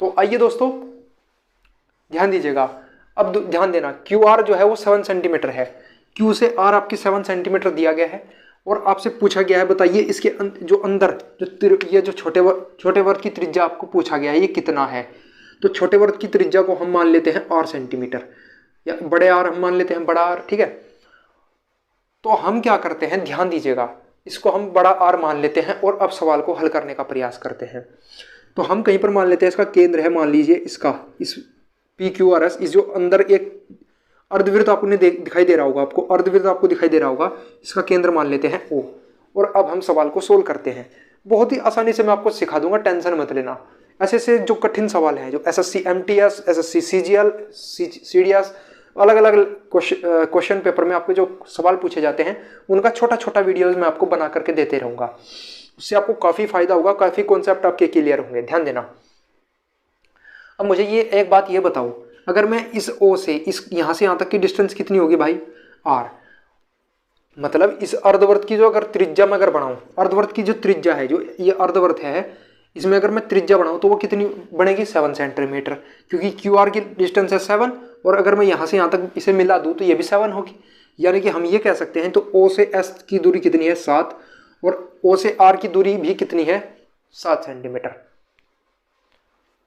तो आइए दोस्तों ध्यान दीजिएगा। अब ध्यान देना, क्यू आर जो है वो 7 सेंटीमीटर है। क्यू से आर आपकी 7 सेंटीमीटर दिया गया है और आपसे पूछा गया है बताइए इसके जो अंदर ये जो छोटे वर्ग की त्रिज्या आपको पूछा गया है ये कितना है। तो छोटे वर्ग की त्रिज्या को हम मान लेते हैं आर सेंटीमीटर, या बड़े आर हम मान लेते हैं बड़ा आर, ठीक है। तो हम क्या करते हैं, ध्यान दीजिएगा, इसको हम बड़ा आर मान लेते हैं और अब सवाल को हल करने का प्रयास करते हैं। तो हम कहीं पर मान लेते हैं इसका केंद्र है, मान लीजिए इसका इस पी क्यू आर एस, इस जो अंदर एक अर्धवृत्त आपको दिखाई दे रहा होगा, आपको अर्धवृत्त आपको दिखाई दे रहा होगा, इसका केंद्र मान लेते हैं ओ। और अब हम सवाल को सोल्व करते हैं। बहुत ही आसानी से मैं आपको सिखा दूंगा, टेंशन मत लेना। ऐसे से जो कठिन सवाल हैं, जो SSC MTS, SSC CGL, CDS, अलग अलग क्वेश्चन पेपर में आपके जो सवाल पूछे जाते हैं उनका छोटा छोटा वीडियोज मैं आपको बना करके देते रहूंगा। उससे आपको काफ़ी फायदा होगा, काफ़ी कॉन्सेप्ट आपके क्लियर होंगे। ध्यान देना। अब मुझे ये एक बात ये बताओ, अगर मैं इस ओ से इस यहाँ से यहाँ तक की डिस्टेंस कितनी होगी भाई, आर। मतलब इस अर्धवृत्त की जो अगर त्रिज्या में अगर बढ़ाऊं, अर्धवृत्त की जो त्रिज्या है, जो ये अर्धवृत्त है, इसमें अगर मैं त्रिज्या बढ़ाऊं तो वो कितनी बनेगी, 7 सेंटीमीटर, क्योंकि क्यू आर की डिस्टेंस है 7 और अगर मैं यहाँ से यहाँ तक इसे मिला दूँ तो ये भी 7 होगी। यानी कि हम ये कह सकते हैं, तो ओ से एस की दूरी कितनी है, 7, और ओ से आर की दूरी भी कितनी है, 7 सेंटीमीटर।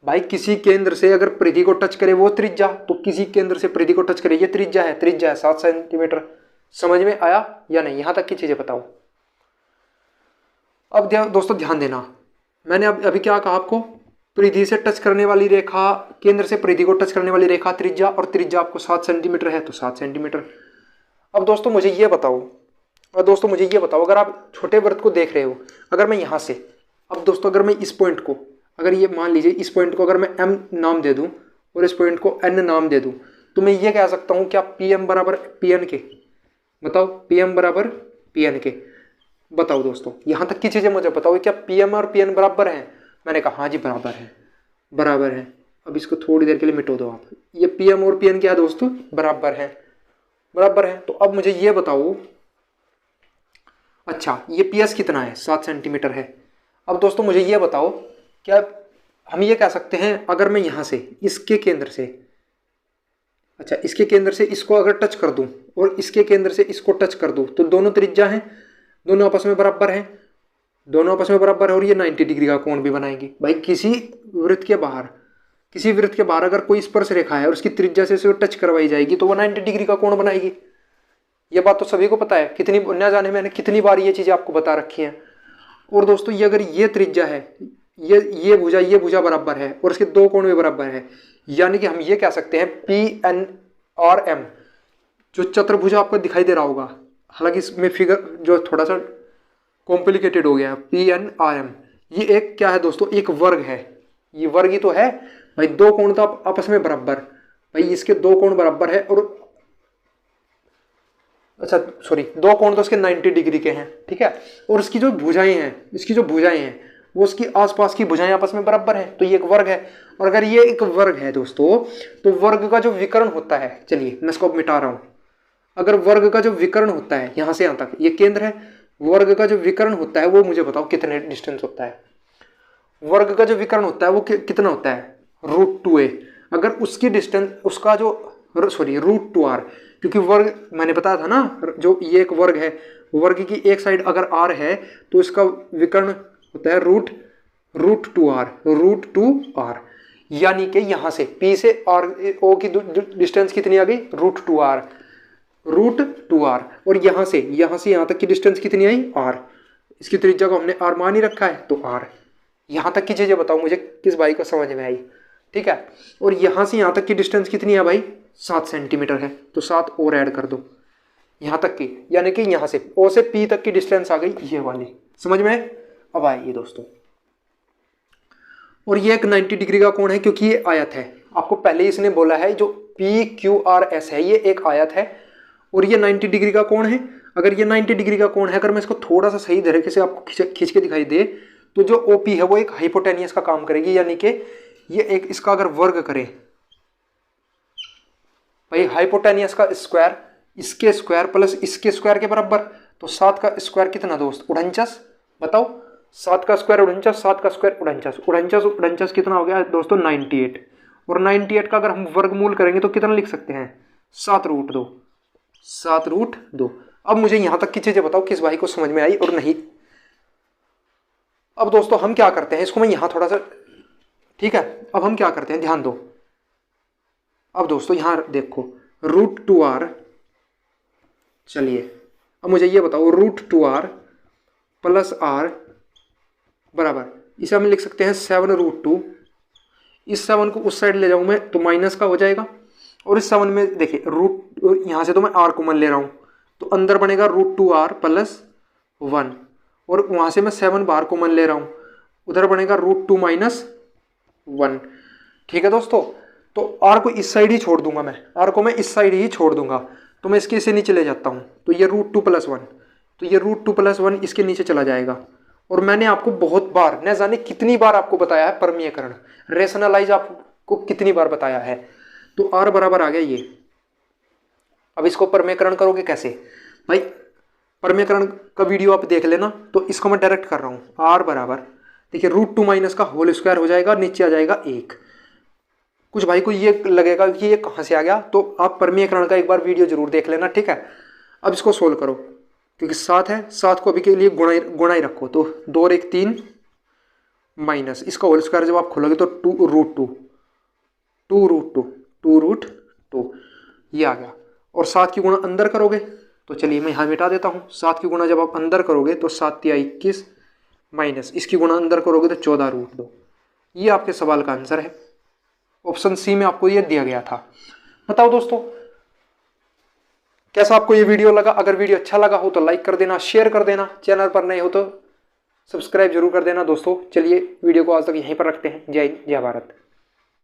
भाई किसी केंद्र से अगर परिधि को टच करे वो त्रिज्या, तो किसी केंद्र से परिधि को टच करे ये त्रिज्या है 7 सेंटीमीटर। समझ में आया या नहीं, यहां तक की चीजें बताओ। अब दोस्तों ध्यान देना, मैंने अभी क्या कहा आपको, परिधि से टच करने वाली रेखा, केंद्र से परिधि को टच करने वाली रेखा त्रिज्या, और त्रिज्या आपको 7 सेंटीमीटर है तो 7 सेंटीमीटर। अब दोस्तों मुझे ये बताओ, अगर आप छोटे वृत्त को देख रहे हो, अगर मैं यहां से, अब दोस्तों अगर मैं इस पॉइंट को, अगर ये मान लीजिए इस पॉइंट को अगर मैं m नाम दे दूं और इस पॉइंट को n नाम दे दूं, तो मैं ये कह सकता हूं क्या pm बराबर pn के, बताओ pm बराबर pn के। बताओ दोस्तों, यहां तक की चीजें मुझे बताओ, क्या pm और pn बराबर हैं। मैंने कहा हाँ जी बराबर है। अब इसको थोड़ी देर के लिए मिटो दो आप, ये pm और pn क्या है दोस्तों, बराबर है। तो अब मुझे ये बताओ, अच्छा ये ps कितना है, 7 सेंटीमीटर है। अब दोस्तों मुझे ये बताओ, क्या हम ये कह सकते हैं, अगर मैं यहाँ से इसके केंद्र से, अच्छा इसके केंद्र से इसको अगर टच कर दूं और इसके केंद्र से इसको टच कर दूं, तो दोनों त्रिज्या हैं, दोनों आपस में बराबर हैं, और ये 90 डिग्री का कोण भी बनाएंगी। भाई किसी वृत्त के बाहर अगर कोई स्पर्श रेखा है और उसकी त्रिज्या से टच करवाई जाएगी तो वो 90 डिग्री का कोण बनाएगी। ये बात तो सभी को पता है, कितनी न जाने मैंने कितनी बार ये चीजें आपको बता रखी हैं। और दोस्तों ये अगर ये त्रिज्या है, ये भुजा बराबर है और इसके दो कोण भी बराबर है, यानी कि हम ये कह सकते हैं पी एन आर एम, जो चतुर्भुज आपको दिखाई दे रहा होगा, हालांकि इसमें फिगर जो थोड़ा सा कॉम्प्लिकेटेड हो गया है, पी एन आर एम, ये एक क्या है दोस्तों, एक वर्ग है। ये वर्ग ही तो है भाई, दो कोण तो आपस में बराबर, भाई इसके दो कोण बराबर है, और अच्छा सॉरी, दो कोण तो इसके 90 डिग्री के हैं, ठीक है। और इसकी जो भुजाएं हैं वो उसकी आसपास की भुजाएं आपस में बराबर है, तो ये एक वर्ग है। और अगर ये एक वर्ग है दोस्तों, तो वर्ग का जो विकर्ण होता है, चलिए मैं इसको मिटा रहा हूं, अगर वर्ग का जो विकर्ण होता है यहां से यहां तक, ये केंद्र है, वर्ग का जो विकर्ण होता है वो मुझे बताओ कितने डिस्टेंस होता है। वर्ग का जो विकर्ण होता है वो कितना होता है, √2a। अगर उसकी डिस्टेंस, उसका जो √2r, क्योंकि वर्ग मैंने बताया था ना, जो ये एक वर्ग है, वर्ग की एक साइड अगर r है तो इसका विकर्ण होता है √2r, यानी कि यहां से P से O की डिस्टेंस कितनी आ गई, √2r, और यहां से यहां तक की डिस्टेंस कितनी आई, r। इसकी त्रिज्या को हमने r मान ही रखा है, तो r। यहां तक की चीजें बताओ मुझे किस भाई को समझ में आई, ठीक है। और यहां से यहां तक की डिस्टेंस कितनी है भाई, 7 सेंटीमीटर है, तो 7 और ऐड कर दो यहां तक की, यानी कि यहां से O से P तक की डिस्टेंस आ गई ये वाली। समझ में अब आइए दोस्तों, और ये एक 90 डिग्री का कोण है क्योंकि ये आयत है। आपको पहले ही इसने बोला है जो PQRS है ये एक आयत है और ये 90 डिग्री का कोण है। अगर ये 90 डिग्री का कोण है, अगर मैं इसको थोड़ा सा सही तरीके से आपको खींच के दिखाई दे, तो जो OP है वो एक हाइपोटेनियस का काम करेगी, यानी कि ये एक इसका अगर वर्ग करे, भाई हाइपोटेनियस का स्क्वायर, इसके स्क्वायर प्लस इसके स्क्वायर के बराबर, तो 7 का स्क्वायर कितना दोस्त, 49। बताओ 7 का स्क्वायर 49, 7 का स्क्वायर 49, 49 49 कितना हो गया दोस्तों 98। और 98 का अगर हम वर्गमूल करेंगे तो कितना लिख सकते हैं 7√2, 7√2। अब मुझे यहां तक की चीजें बताओ किस भाई को समझ में आई और नहीं। अब दोस्तों हम क्या करते हैं, इसको मैं यहां थोड़ा सा, ठीक है, अब हम क्या करते हैं ध्यान दो। अब दोस्तों यहां देखो √2r, चलिए अब मुझे ये बताओ √2r प्लस r बराबर, इसे हम लिख सकते हैं 7√2। इस 7 को उस साइड ले जाऊं मैं तो माइनस का हो जाएगा, और इस 7 में देखिए रूट, यहां से तो मैं r कॉमन ले रहा हूं तो अंदर बनेगा √2r प्लस 1, और वहां से मैं 7 बाहर कॉमन ले रहा हूं, उधर बनेगा √2 माइनस 1। ठीक है दोस्तों, तो r को इस साइड ही छोड़ दूंगा मैं, r को मैं इस साइड ही छोड़ दूंगा, तो मैं इसके से नीचे ले जाता हूं, तो ये √2 प्लस 1, तो ये √2 प्लस 1 इसके नीचे चला जाएगा। और मैंने आपको बहुत बार, न जाने कितनी बार आपको बताया है परमीयकरण, रेशनलाइज आपको कितनी बार बताया है। तो r बराबर आ गया ये। अब इसको परमीयकरण करोगे कैसे भाई, परमीयकरण का वीडियो आप देख लेना, तो इसको मैं डायरेक्ट कर रहा हूं। r बराबर देखिए √2 माइनस का होल स्क्वायर हो जाएगा, नीचे आ जाएगा 1। कुछ भाई को ये लगेगा कि ये कहाँ से आ गया, तो आप परमीयकरण का एक बार वीडियो जरूर देख लेना, ठीक है। अब इसको सोल्व करो, क्योंकि 7 है, 7 को अभी के लिए गुणा ही रखो, तो 2 और 1 3 माइनस इसका होल स्क्वायर जब आप खोलोगे तो 2√2 ये आ गया। और 7 की गुणा अंदर करोगे तो चलिए मैं यहाँ मिटा देता हूँ। 7 की गुणा जब आप अंदर करोगे तो 7 × 21 माइनस इसकी गुणा अंदर करोगे तो 14√2। ये आपके सवाल का आंसर है। ऑप्शन सी में आपको ये दिया गया था। बताओ दोस्तों कैसा आपको ये वीडियो लगा। अगर वीडियो अच्छा लगा हो तो लाइक कर देना, शेयर कर देना, चैनल पर नए हो तो सब्सक्राइब जरूर कर देना दोस्तों। चलिए वीडियो को आज तक यहीं पर रखते हैं। जय हिंद, जय भारत।